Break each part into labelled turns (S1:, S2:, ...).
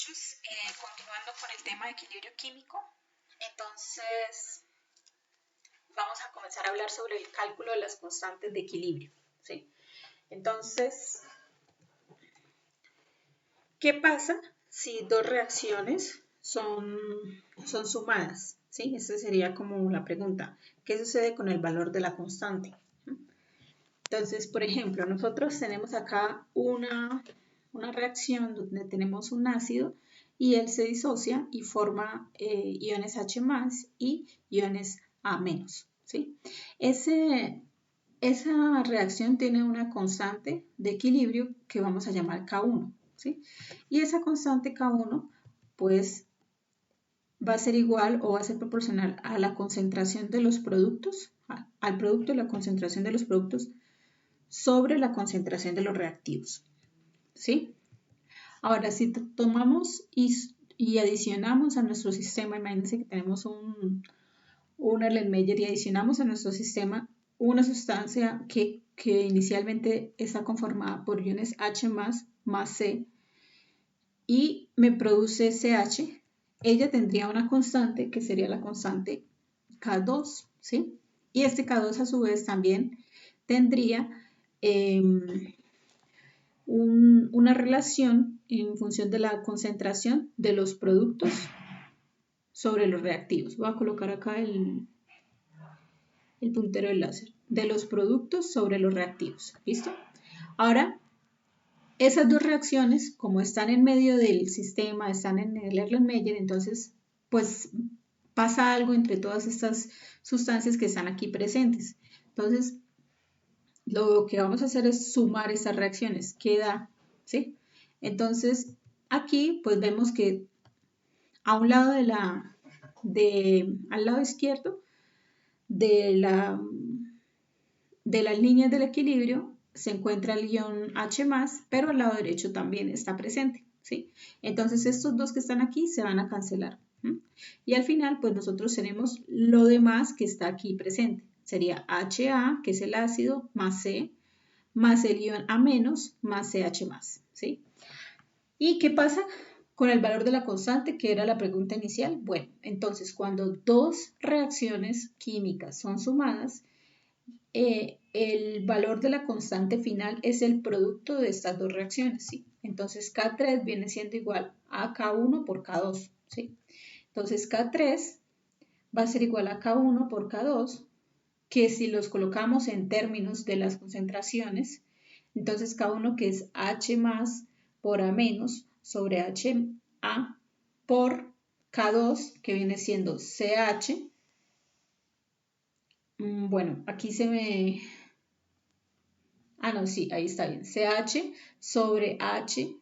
S1: muchachos, continuando con el tema de equilibrio químico, entonces vamos a comenzar a hablar sobre el cálculo de las constantes de equilibrio, ¿sí? Entonces, ¿qué pasa si dos reacciones son sumadas? ¿Sí? Esa sería como la pregunta. ¿Qué sucede con el valor de la constante? Entonces, por ejemplo, nosotros tenemos acá una reacción donde tenemos un ácido y él se disocia y forma iones H+ y iones A-, ¿sí? Esa reacción tiene una constante de equilibrio que vamos a llamar K1, ¿sí? Y esa constante K1, pues, va a ser igual o va a ser proporcional a la concentración de los productos, al producto de la concentración de los productos sobre la concentración de los reactivos, ¿sí? Ahora, si tomamos y adicionamos a nuestro sistema, imagínense que tenemos un Erlenmeyer y adicionamos a nuestro sistema una sustancia que inicialmente está conformada por iones H+ más C y me produce CH, ella tendría una constante que sería la constante K2, ¿sí? Y este K2 a su vez también tendría una relación en función de la concentración de los productos sobre los reactivos. Voy a colocar acá el puntero del láser. De los productos sobre los reactivos. ¿Listo? Ahora, esas dos reacciones, como están en medio del sistema, están en el Erlenmeyer, entonces, pues pasa algo entre todas estas sustancias que están aquí presentes. Entonces, lo que vamos a hacer es sumar estas reacciones. ¿Qué da? ¿Sí? Entonces, aquí pues vemos que a un lado al lado izquierdo de las líneas del equilibrio se encuentra el ion H+, pero al lado derecho también está presente, ¿sí? Entonces, estos dos que están aquí se van a cancelar. Y al final, pues nosotros tenemos lo demás que está aquí presente. Sería HA, que es el ácido, más C, más el ion A- más CH+, ¿sí? ¿Y qué pasa con el valor de la constante, que era la pregunta inicial? Bueno, entonces cuando dos reacciones químicas son sumadas, el valor de la constante final es el producto de estas dos reacciones, ¿sí? Entonces K3 viene siendo igual a K1 por K2, ¿sí? Entonces K3 va a ser igual a K1 por K2, que si los colocamos en términos de las concentraciones, entonces K1 que es H+ por A- sobre HA por K2 que viene siendo CH. Bueno, aquí se me... no, sí, ahí está bien. CH sobre H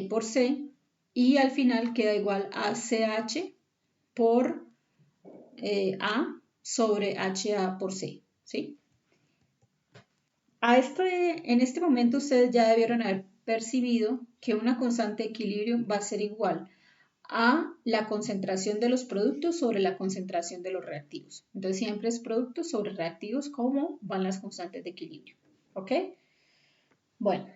S1: por C y al final queda igual a CH por A sobre HA por C, ¿sí? En este momento ustedes ya debieron haber percibido que una constante de equilibrio va a ser igual a la concentración de los productos sobre la concentración de los reactivos. Entonces siempre es productos sobre reactivos como van las constantes de equilibrio. ¿Ok? Bueno,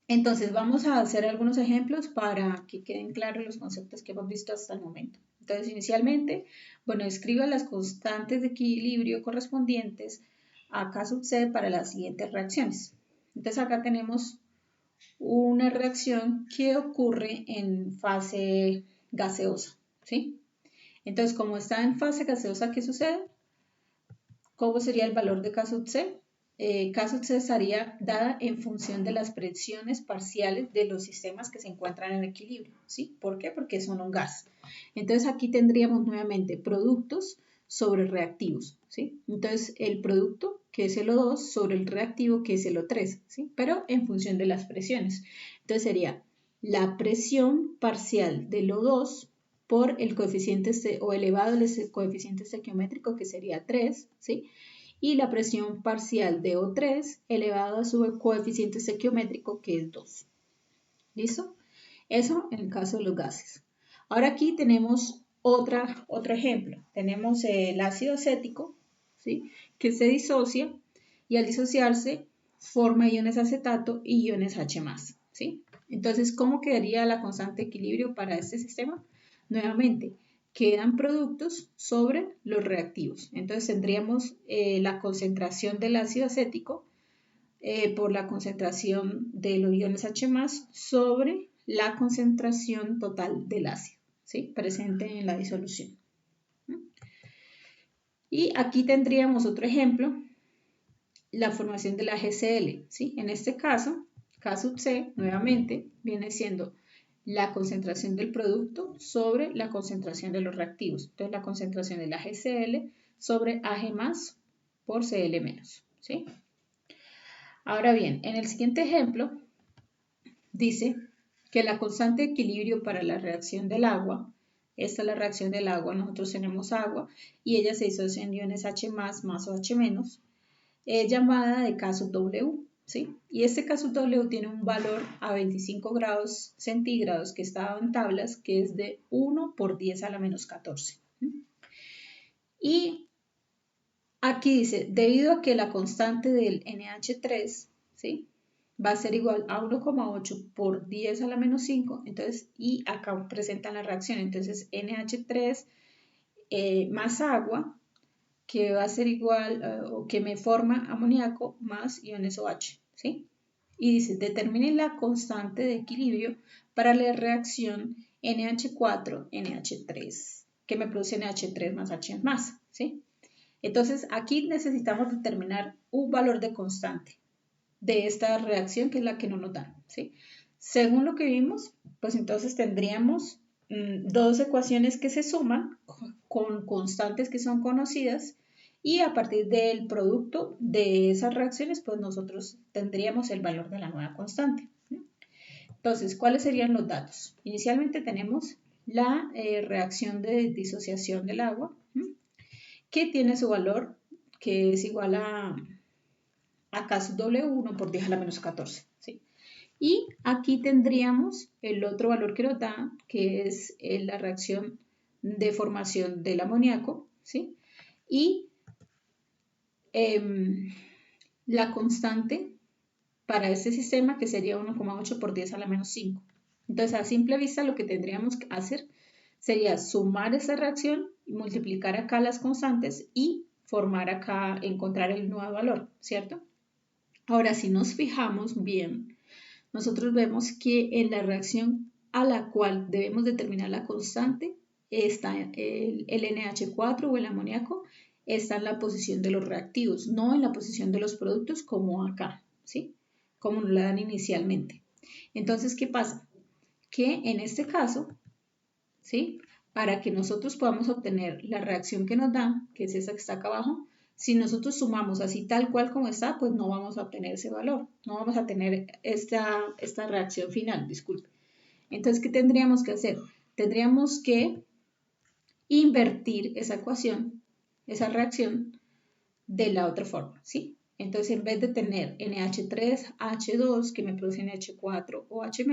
S1: entonces vamos a hacer algunos ejemplos para que queden claros los conceptos que hemos visto hasta el momento. Entonces inicialmente, bueno, escriba las constantes de equilibrio correspondientes a K sub C para las siguientes reacciones. Entonces acá tenemos una reacción que ocurre en fase gaseosa, ¿sí? Entonces, como está en fase gaseosa, ¿qué sucede? ¿Cómo sería el valor de K sub C? K sub C estaría dada en función de las presiones parciales de los sistemas que se encuentran en equilibrio, ¿sí? ¿Por qué? Porque son un gas. Entonces, aquí tendríamos nuevamente productos sobre reactivos, ¿sí? Entonces, el producto, que es el O2, sobre el reactivo, que es el O3, ¿sí? Pero en función de las presiones. Entonces, sería la presión parcial del O2 por el coeficiente o elevado al coeficiente estequiométrico, que sería 3, ¿sí? Y la presión parcial de O3 elevado a su coeficiente estequiométrico, que es 2. ¿Listo? Eso en el caso de los gases. Ahora aquí tenemos otro ejemplo. Tenemos el ácido acético, ¿sí? Que se disocia y al disociarse forma iones acetato y iones H+, ¿sí? Entonces, ¿cómo quedaría la constante de equilibrio para este sistema? Nuevamente, quedan productos sobre los reactivos. Entonces, tendríamos la concentración del ácido acético por la concentración de los iones H+, sobre la concentración total del ácido, ¿sí? Presente en la disolución. Y aquí tendríamos otro ejemplo, la formación de la HCl, ¿sí? En este caso, K sub C, nuevamente, viene siendo la concentración del producto sobre la concentración de los reactivos. Entonces, la concentración de la HCl sobre Ag más por Cl menos, ¿sí? Ahora bien, en el siguiente ejemplo, dice que la constante de equilibrio para la reacción del agua, esta es la reacción del agua, nosotros tenemos agua y ella se disocia en iones H+, más o H-, es llamada de K sub W, ¿sí? Y este K sub W tiene un valor a 25 grados centígrados que está dado en tablas, que es de 1 por 10 a la menos 14. Y aquí dice, debido a que la constante del NH3, ¿sí? Va a ser igual a 1,8 por 10 a la menos 5, entonces, y acá presentan la reacción, entonces NH3 más agua, que va a ser igual o que me forma amoníaco más iones OH, ¿sí? Y dice, determine la constante de equilibrio para la reacción NH4-NH3, que me produce NH3 más H más, ¿sí? Entonces, aquí necesitamos determinar un valor de constante de esta reacción, que es la que no nos dan, ¿sí? Según lo que vimos, pues entonces tendríamos dos ecuaciones que se suman con constantes que son conocidas y a partir del producto de esas reacciones, pues nosotros tendríamos el valor de la nueva constante. Entonces, ¿cuáles serían los datos? Inicialmente tenemos la reacción de disociación del agua, que tiene su valor, que es igual a K sub W1 por 10 a la menos 14, ¿sí? Y aquí tendríamos el otro valor que nos da, que es la reacción de formación del amoníaco, ¿sí? Y la constante para este sistema, que sería 1,8 por 10 a la menos 5. Entonces, a simple vista, lo que tendríamos que hacer sería sumar esa reacción y multiplicar acá las constantes y formar acá, encontrar el nuevo valor, ¿cierto? Ahora, si nos fijamos bien, nosotros vemos que en la reacción a la cual debemos determinar la constante está el NH4 o el amoníaco, está en la posición de los reactivos, no en la posición de los productos como acá, ¿sí? Como nos la dan inicialmente. Entonces, ¿qué pasa? Que en este caso, ¿sí? Para que nosotros podamos obtener la reacción que nos dan, que es esa que está acá abajo, si nosotros sumamos así tal cual como está, pues no vamos a obtener ese valor, no vamos a tener esta reacción final, disculpe. Entonces, ¿qué tendríamos que hacer? Tendríamos que invertir esa ecuación, esa reacción, de la otra forma, ¿sí? Entonces, en vez de tener NH3H2 que me produce NH4 o H-,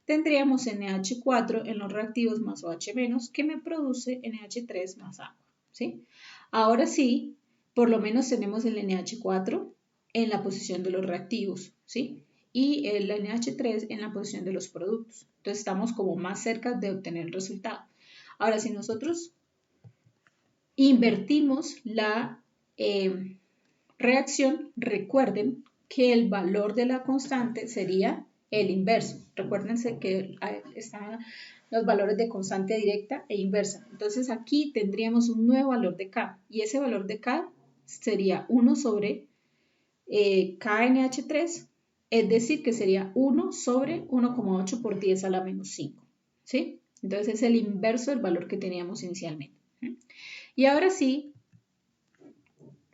S1: tendríamos NH4 en los reactivos más OH- que me produce NH3 más agua, ¿sí? Ahora sí, por lo menos tenemos el NH4 en la posición de los reactivos, ¿sí? Y el NH3 en la posición de los productos. Entonces, estamos como más cerca de obtener el resultado. Ahora, si nosotros invertimos la reacción, recuerden que el valor de la constante sería el inverso. Recuérdense que están los valores de constante directa e inversa. Entonces aquí tendríamos un nuevo valor de K y ese valor de K sería 1 sobre KNH3, es decir, que sería 1 sobre 1,8 por 10 a la menos 5. ¿Sí? Entonces es el inverso del valor que teníamos inicialmente. Y ahora sí,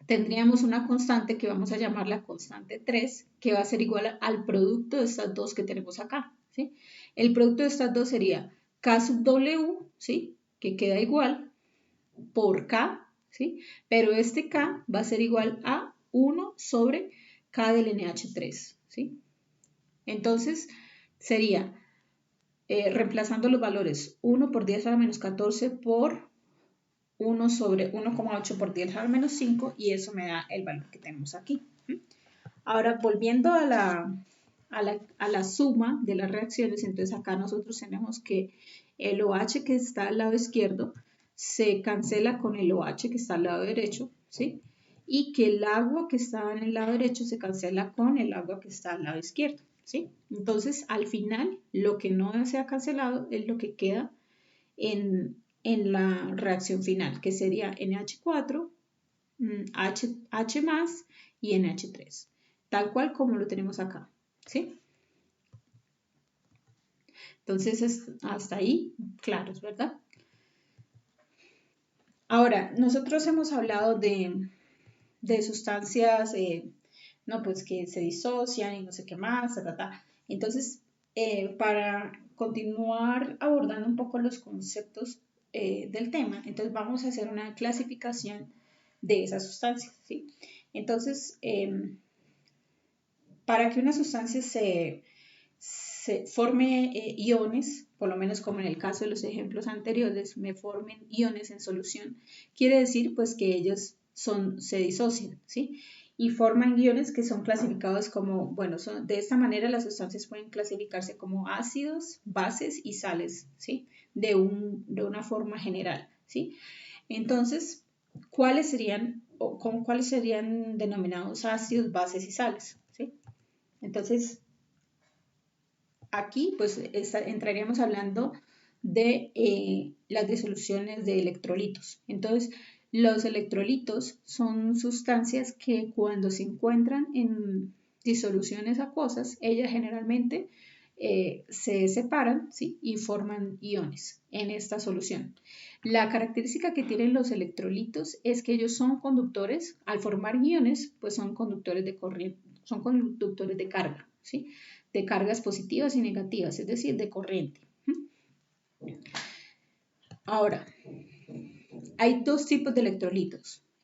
S1: tendríamos una constante que vamos a llamar la constante 3, que va a ser igual al producto de estas dos que tenemos acá, ¿sí? El producto de estas dos sería K sub W, ¿sí? Que queda igual por K, ¿sí? Pero este K va a ser igual a 1 sobre K del NH3, ¿sí? Entonces, sería, reemplazando los valores, 1 por 10 a la menos 14 por 1 sobre 1,8 por 10 a la menos 5 y eso me da el valor que tenemos aquí. Ahora, volviendo a a la suma de las reacciones. Entonces acá nosotros tenemos que el OH que está al lado izquierdo se cancela con el OH que está al lado derecho, ¿sí? Y que el agua que está en el lado derecho se cancela con el agua que está al lado izquierdo, ¿sí? Entonces, al final, lo que no se ha cancelado es lo que queda en la reacción final, que sería NH4, H más y NH3, tal cual como lo tenemos acá, ¿sí? Entonces, hasta ahí, claros, ¿verdad? Ahora, nosotros hemos hablado de sustancias, no, pues que se disocian y no sé qué más, Entonces, para continuar abordando un poco los conceptos del tema, entonces vamos a hacer una clasificación de esas sustancias, ¿sí? Entonces, para que una sustancia se forme iones, por lo menos como en el caso de los ejemplos anteriores, me formen iones en solución, quiere decir pues que ellos se disocian, ¿sí? Y forman iones que son clasificados como, bueno, de esta manera las sustancias pueden clasificarse como ácidos, bases y sales, ¿sí? De una forma general, ¿sí? Entonces, ¿cuáles serían denominados ácidos, bases y sales? ¿Sí? Entonces, aquí pues entraríamos hablando de las disoluciones de electrolitos. Entonces, los electrolitos son sustancias que cuando se encuentran en disoluciones acuosas, ellas generalmente se separan, ¿sí? Y forman iones en esta solución. La característica que tienen los electrolitos es que ellos son conductores, al formar iones, pues son conductores de corriente, son conductores de carga, ¿sí? De cargas positivas y negativas, es decir, de corriente. Ahora, hay dos tipos de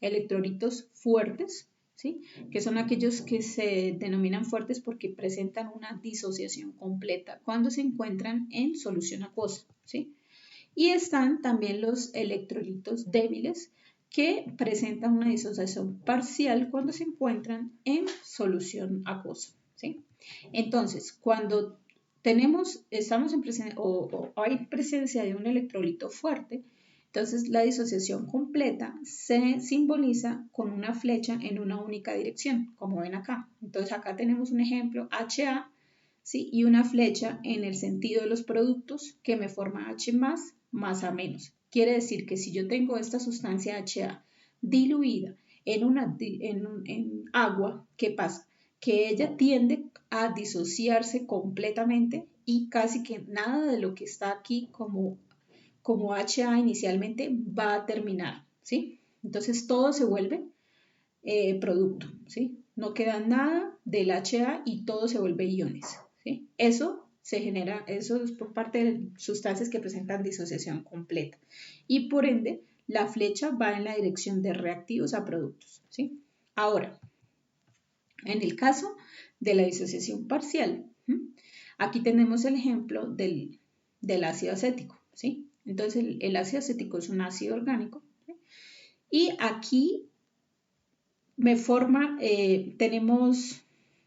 S1: electrolitos fuertes, ¿sí? Que son aquellos que se denominan fuertes porque presentan una disociación completa cuando se encuentran en solución acuosa, ¿sí? Y están también los electrolitos débiles que presentan una disociación parcial cuando se encuentran en solución acuosa, ¿sí? Entonces, cuando estamos en presencia o hay presencia de un electrolito fuerte, entonces la disociación completa se simboliza con una flecha en una única dirección, como ven acá. Entonces acá tenemos un ejemplo HA, ¿sí? Y una flecha en el sentido de los productos que me forma H más A menos. Quiere decir que si yo tengo esta sustancia HA diluida en agua, ¿qué pasa? Que ella tiende a disociarse completamente y casi que nada de lo que está aquí como HA inicialmente va a terminar, ¿sí? Entonces todo se vuelve producto, ¿sí? No queda nada del HA y todo se vuelve iones, ¿sí? Eso es por parte de sustancias que presentan disociación completa y por ende la flecha va en la dirección de reactivos a productos, ¿sí? Ahora, en el caso de la disociación parcial, aquí tenemos el ejemplo del ácido acético, ¿sí? Entonces el ácido acético es un ácido orgánico, ¿sí? Y aquí tenemos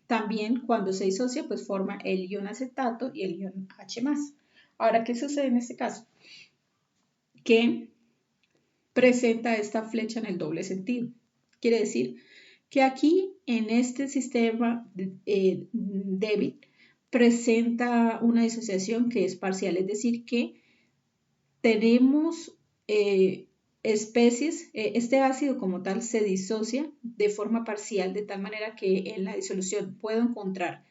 S1: también cuando se disocia, pues forma el ion acetato y el ion H+. Ahora, ¿qué sucede en este caso? Que presenta esta flecha en el doble sentido. Quiere decir que aquí en este sistema débil presenta una disociación que es parcial, es decir, que tenemos especies, este ácido como tal se disocia de forma parcial, de tal manera que en la disolución puedo encontrar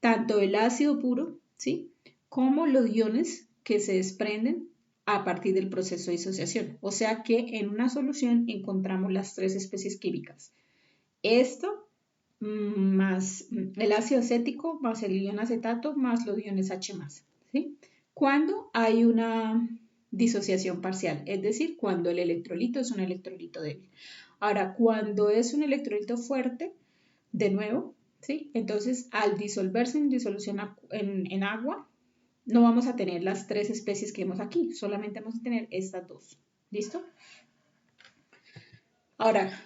S1: tanto el ácido puro, ¿sí? Como los iones que se desprenden a partir del proceso de disociación. O sea que en una solución encontramos las tres especies químicas. Esto más el ácido acético, más el ion acetato, más los iones H+, ¿sí? Cuando hay una disociación parcial, es decir, cuando el electrolito es un electrolito débil. Ahora, cuando es un electrolito fuerte, de nuevo, ¿sí? Entonces, al disolverse en disolución en agua, no vamos a tener las tres especies que vemos aquí, solamente vamos a tener estas dos. ¿Listo? Ahora,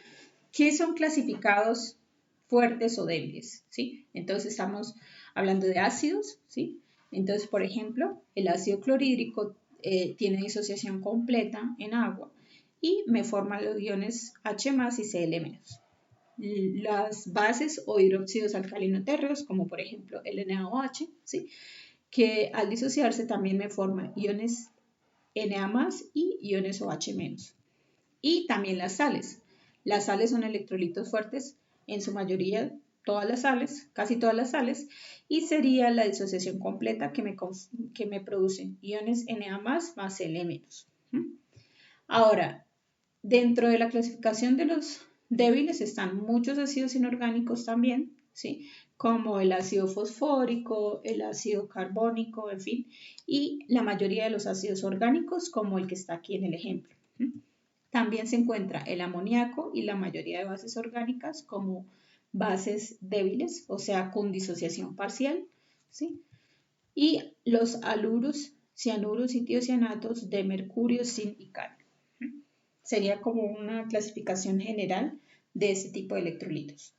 S1: ¿qué son clasificados fuertes o débiles? ¿Sí? Entonces estamos Hablando de ácidos, ¿sí? Entonces, por ejemplo, el ácido clorhídrico tiene disociación completa en agua y me forma los iones H y Cl-. Las bases o hidróxidos alcalino-térreos, como por ejemplo el NaOH, ¿sí? Que al disociarse también me forman iones Na y iones OH-. Y también las sales. Las sales son electrolitos fuertes, en su mayoría todas las sales, casi todas las sales, y sería la disociación completa que me producen iones Na más Cl-. Ahora, dentro de la clasificación de los débiles están muchos ácidos inorgánicos también, ¿sí? Como el ácido fosfórico, el ácido carbónico, en fin, y la mayoría de los ácidos orgánicos, como el que está aquí en el ejemplo. También se encuentra el amoníaco y la mayoría de bases orgánicas como bases débiles, o sea, con disociación parcial, ¿sí? Y los aluros, cianuros y tiocianatos de mercurio, zinc y cadmio. Sería como una clasificación general de este tipo de electrolitos.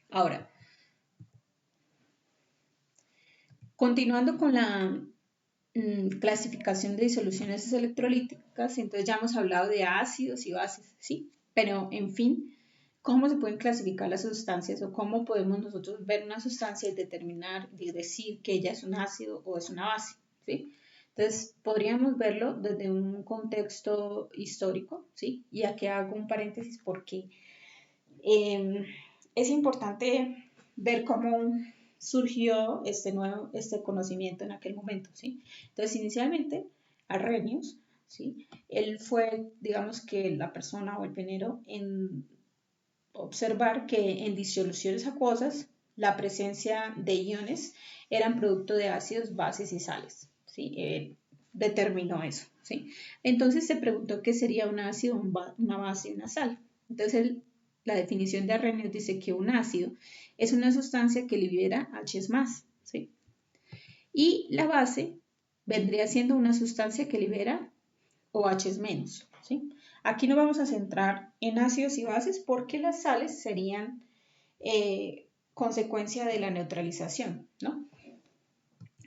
S1: Ahora, continuando con la clasificación de disoluciones electrolíticas, entonces ya hemos hablado de ácidos y bases, ¿sí? Pero, en fin, ¿cómo se pueden clasificar las sustancias o cómo podemos nosotros ver una sustancia y determinar y decir que ella es un ácido o es una base, ¿sí? Entonces, podríamos verlo desde un contexto histórico, ¿sí? Y aquí hago un paréntesis porque es importante ver cómo surgió este conocimiento en aquel momento, ¿sí? Entonces, inicialmente, Arrhenius, ¿sí? Él fue, digamos que la persona o el pionero en observar que en disoluciones acuosas la presencia de iones eran producto de ácidos, bases y sales, ¿sí? Determinó eso, ¿sí? Entonces se preguntó qué sería un ácido, una base y una sal. Entonces la definición de Arrhenius dice que un ácido es una sustancia que libera H+, ¿sí? Y la base vendría siendo una sustancia que libera OH-, ¿sí? Aquí nos vamos a centrar en ácidos y bases porque las sales serían consecuencia de la neutralización, ¿no?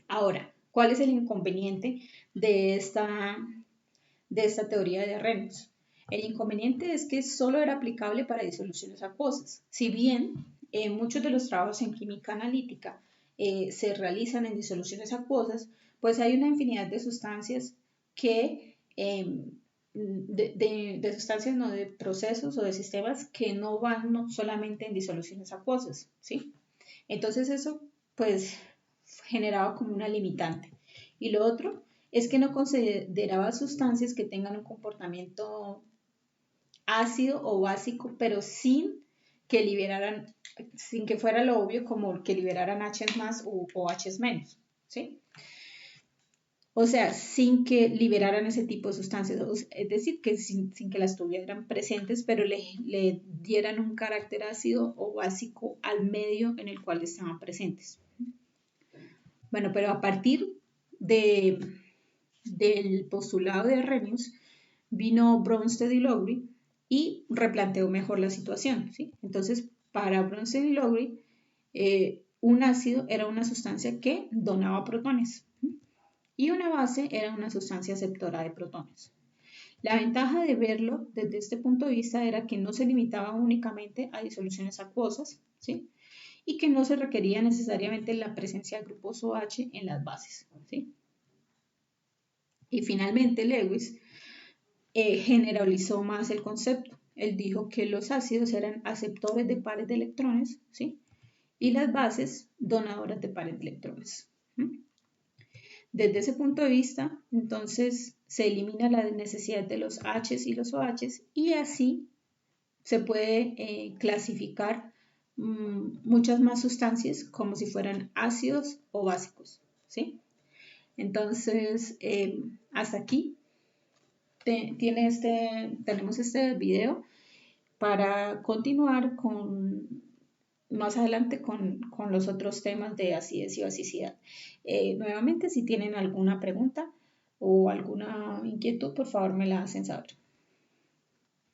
S1: Ahora, ¿cuál es el inconveniente de esta teoría de Arrhenius? El inconveniente es que solo era aplicable para disoluciones acuosas. Si bien muchos de los trabajos en química analítica se realizan en disoluciones acuosas, pues hay una infinidad de sustancias que de sustancias, no de procesos o de sistemas que no van solamente en disoluciones acuosas, ¿sí? Entonces eso pues generaba como una limitante. Y lo otro es que no consideraba sustancias que tengan un comportamiento ácido o básico, pero sin que fuera lo obvio como que liberaran H más o H menos, ¿sí? O sea, sin que liberaran ese tipo de sustancias, es decir, que sin que las tuvieran presentes, pero le dieran un carácter ácido o básico al medio en el cual estaban presentes. Bueno, pero a partir del postulado de Arrhenius, vino Bronsted y Lowry y replanteó mejor la situación, ¿sí? Entonces, para Bronsted y Lowry, un ácido era una sustancia que donaba protones y una base era una sustancia aceptora de protones. La ventaja de verlo desde este punto de vista era que no se limitaba únicamente a disoluciones acuosas, ¿sí? Y que no se requería necesariamente la presencia de grupos OH en las bases, ¿sí? Y finalmente Lewis generalizó más el concepto. Él dijo que los ácidos eran aceptores de pares de electrones, ¿sí? Y las bases donadoras de pares de electrones. Desde ese punto de vista, entonces se elimina la necesidad de los H's y los OH's y así se puede clasificar muchas más sustancias como si fueran ácidos o básicos, ¿sí? Entonces, hasta aquí tenemos este video para continuar más adelante con los otros temas de acidez y basicidad. Nuevamente, si tienen alguna pregunta o alguna inquietud, por favor me la hacen saber.